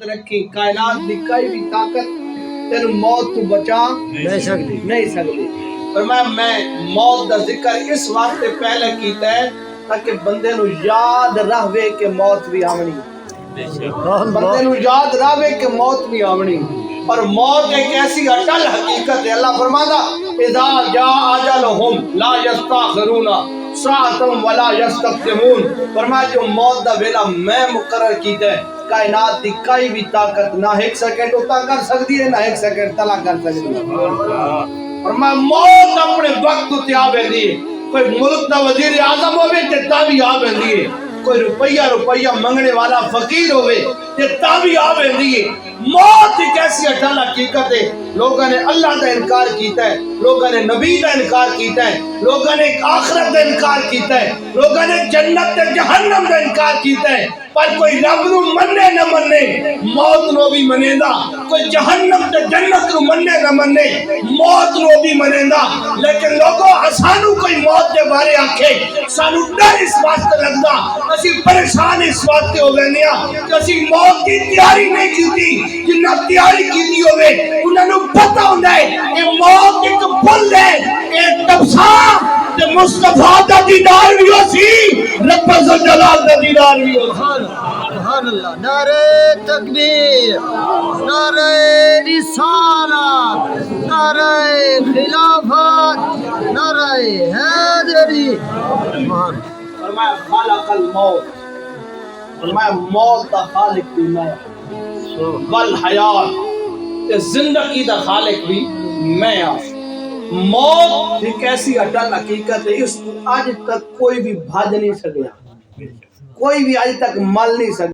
یاد رکھی کائنات دی کوئی بھی طاقت تینو موت تو بچا نہیں سکتی۔ فرمایا میں موت دا ذکر اس واسطے پہلے کیتا ہے تاکہ بندے نو یاد رہے کہ موت بھی آونی، بندے نو یاد رہے کہ موت بھی آونی۔ اور موت ایک ایسی اٹل حقیقت ہے، اللہ فرماتا اذا جاء اجلهم لا یستاخرون ساعۃ ولا یستقدمون۔ فرمایا جو موت دا ویلا میں مقرر کیتا ہے کائنات دی کوئی بھی طاقت نہ ایک سیکنڈ اتا کر سکتی ہے نہ ایک سیکنڈ تلا کر سکتی ہے۔ فرمایا موت اپنے وقت تے آ ویندی ہے، کوئی ملک دا وزیر اعظم ہوے تے تا بھی آ ویندی ہے، کوئی روپیہ منگنے والا فقیر ہوئے تے تا بھی آ ویندی ہے۔ موت ایک ایسی اٹل حقیقت ہے، لوگوں نے اللہ کا انکار کیتا ہے، لوگوں نے نبی کا انکار کیتا ہے، لوگوں نے آخرت کا انکار کیتا ہے، لوگوں نے جنت تے جہنم کا انکار کیتا ہے، پر کوئی رب نو مننے نہ مننے موت نو بھی منے دا، کوئی جہنم تے جنت نو مننے نہ مننے موت نو بھی منے دا۔ لیکن لوگوں اسانو کوئی موت دے بارے آکھے سانو ڈر اس واسطے لگدا، اسی پریشان اس واسطے ہو گئے ہیں کہ اسی موت کی تیاری نہیں کیتی، جنہ تیاری کیتی ہوئے انہوں نے پتہ ہوتا ہے کہ موت ایک پھل ہے، ایک تبسا تے مصطفیٰ دا دیدار بھی ہو سی، رب ذوالجلال دا دیدار بھی ہو سی۔ سبحان اللہ، نعرہ تکبیر، نعرہ رسالت، نعرہ خلافت، نعرہ حیدری۔ فرمایا خالق الموت، فرمایا موت دا خالق بھی میں، والحیات تے زندگی دا خالق بھی میں ہاں۔ موت ایک ایسی اٹل حقیقت ہے، اس آج تک کوئی بھی بھاج نہیں سکیا، کوئی بھی آج تک مل نہیں سکیا۔